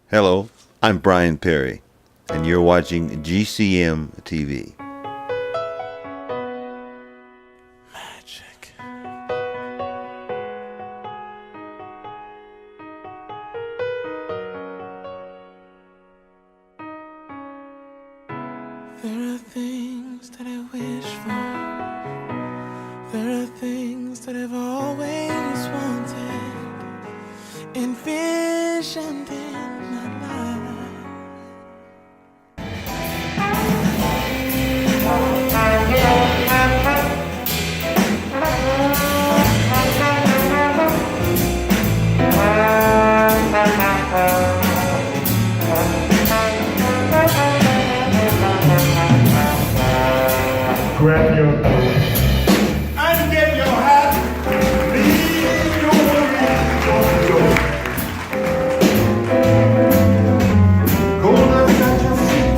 Hello, I'm Brienn Perry, and you're watching GCM TV. Magic. There are things that I wish for. There are things that I've always wanted, envisioned in my life. Grab your coat and get your hat. Leave your worries on the door. Go look at your seat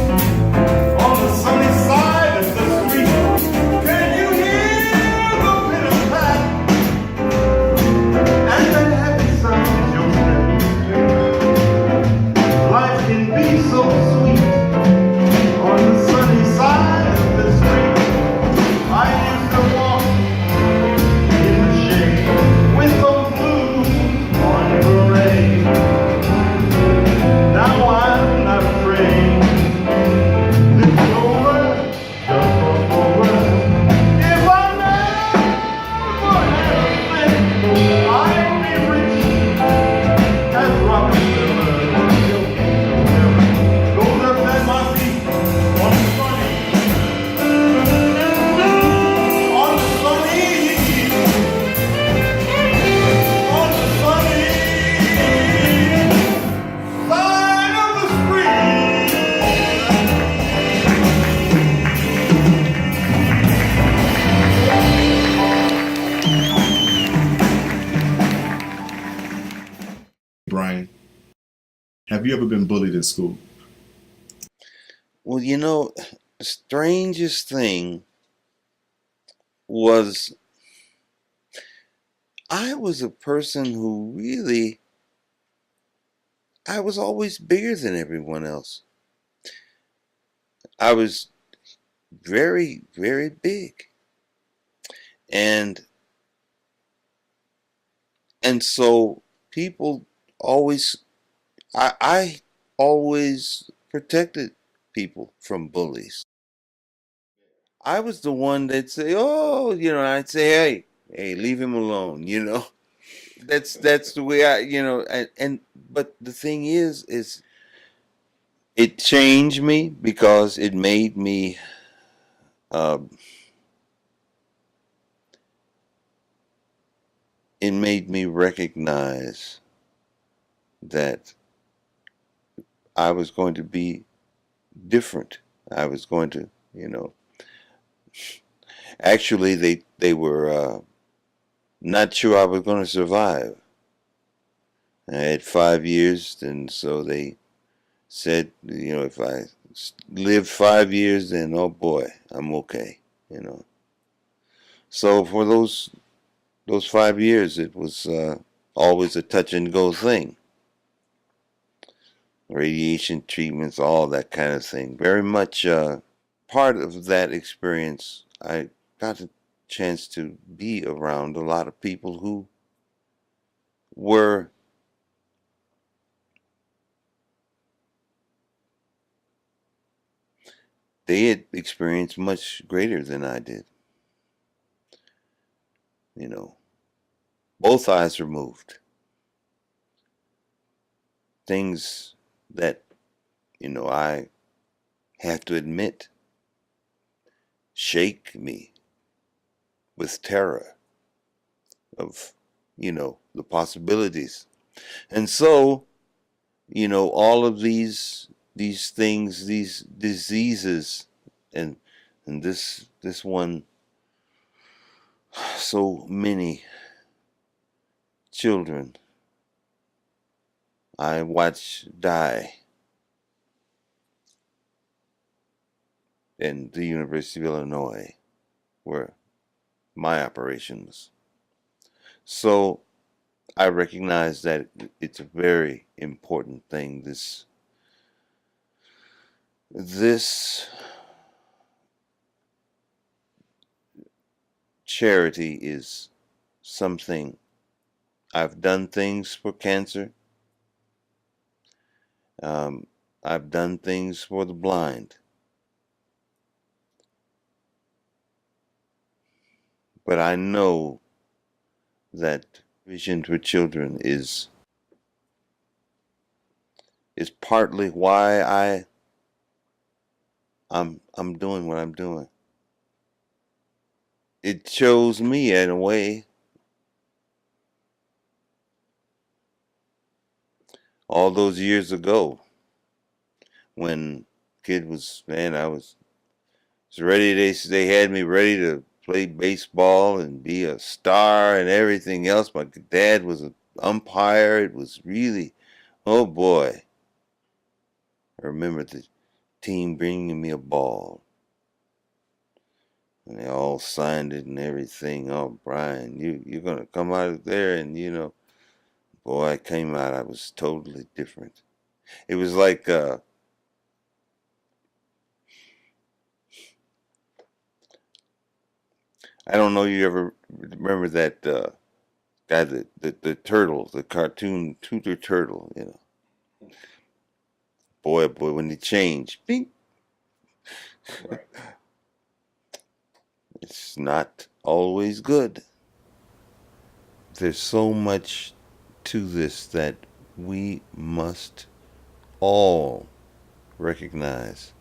on the sunny side of the street. Can you hear the pitter pat? And that happy sound is your step. Life can be so sweet on the sunny side of the street. I used to walk in the shade with those blues on parade. Now I'm not afraid. This is over, just walk forward. If I never had a cent, I'd be rich as Rockefeller. Goes up at my feet on the sunny side of the street. Brian, have you ever been bullied in school? Well, the strangest thing was I was a person who really, I was always bigger than everyone else. I was very, very big. And so people always, I always protected people from bullies. I was the one that'd say, "Oh, I'd say, hey, leave him alone." That's the way and but the thing is it changed me because uh, it made me recognize that I was going to be different. I was going to, actually they were not sure I was going to survive. I had 5 years, and so they said, if I lived 5 years, then oh boy, I'm okay. So for those 5 years, it was always a touch and go thing. Radiation treatments, all that kind of thing. Very much part of that experience. I got a chance to be around a lot of people who were they had experienced much greater than I did. You know, both eyes removed. Things that, I have to admit, shake me with terror of, the possibilities. And so, all of these things, these diseases, and this one, so many children I watched die in the University of Illinois, where my operation was. So I recognize that it's a very important thing. This charity is something. I've done things for cancer. Um, I've done things for the blind. But I know that vision for children is partly why I'm doing what I'm doing. It shows me in a way all those years ago when kid was, man, I was ready. They had me ready to play baseball and be a star and everything else. My dad was an umpire. It was really, oh boy. I remember the team bringing me a ball. And they all signed it and everything. Oh, Brian, you're gonna come out of there, and boy, I came out. I was totally different. It was like I don't know. You ever remember that guy, the turtle, the cartoon Tutor Turtle? Boy, oh boy, when they change, bing, it's not always good. There's so much to this that we must all recognize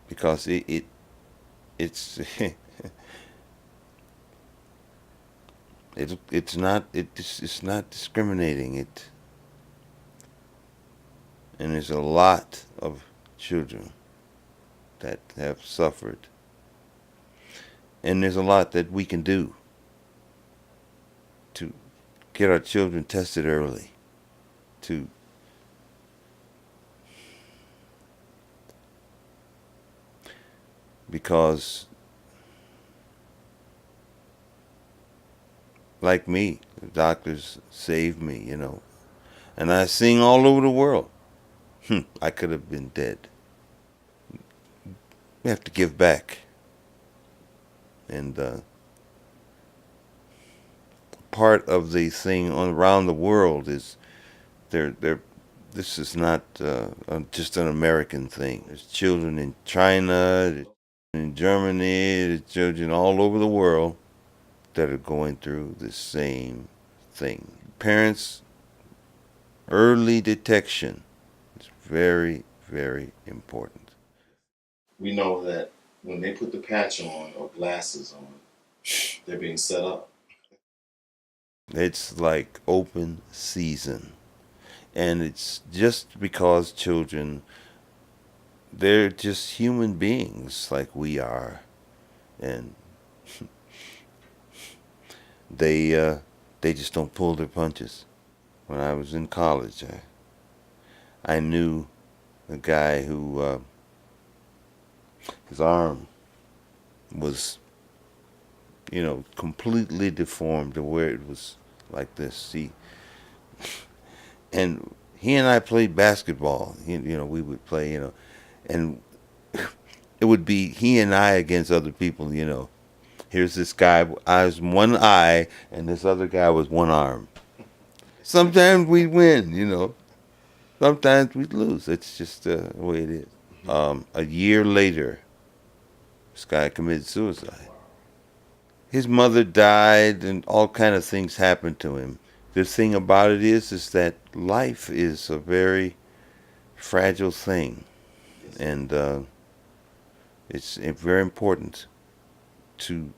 because it's it's not discriminating and there's a lot of children that have suffered, and there's a lot that we can do to get our children tested early, to because like me, the doctors saved me, and I sing all over the world. I could have been dead. We have to give back, and part of the thing around the world is they're this is not just an American thing. There's children in China, in Germany, there's children all over the world that are going through the same thing. Parents, early detection is very, very important. We know that when they put the patch on or glasses on, they're being set up. It's like open season. And it's just because children, they're just human beings like we are. And they just don't pull their punches. When I was in college, I knew a guy who his arm was, completely deformed to where it was like this. See, and he and I played basketball. We would play, and it would be he and I against other people. Here's this guy. I was one eye, and this other guy was one arm. Sometimes we win. Sometimes we lose. It's just the way it is. A year later, this guy committed suicide. His mother died, and all kind of things happened to him. The thing about it is that life is a very fragile thing, and it's very important to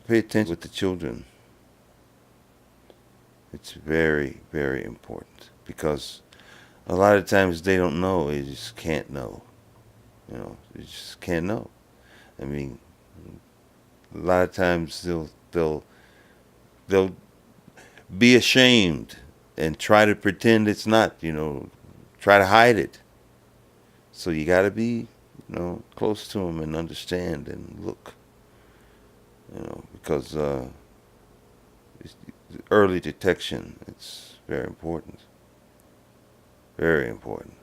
pay attention with the children. It's very, very important because a lot of times they don't know. They just can't know. They just can't know. I mean, a lot of times they'll be ashamed and try to pretend it's not. Try to hide it. So you got to be, close to them and understand and look. Because early detection. It's very important. Very important.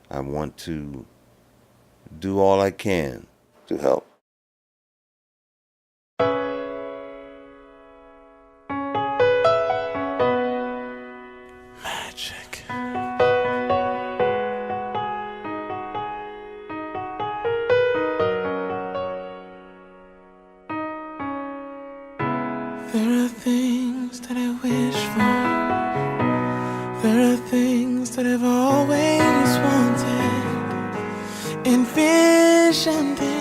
I want to do all I can to help. Magic. There are things that I wish for. There are things that I've always wanted. Envisioned it.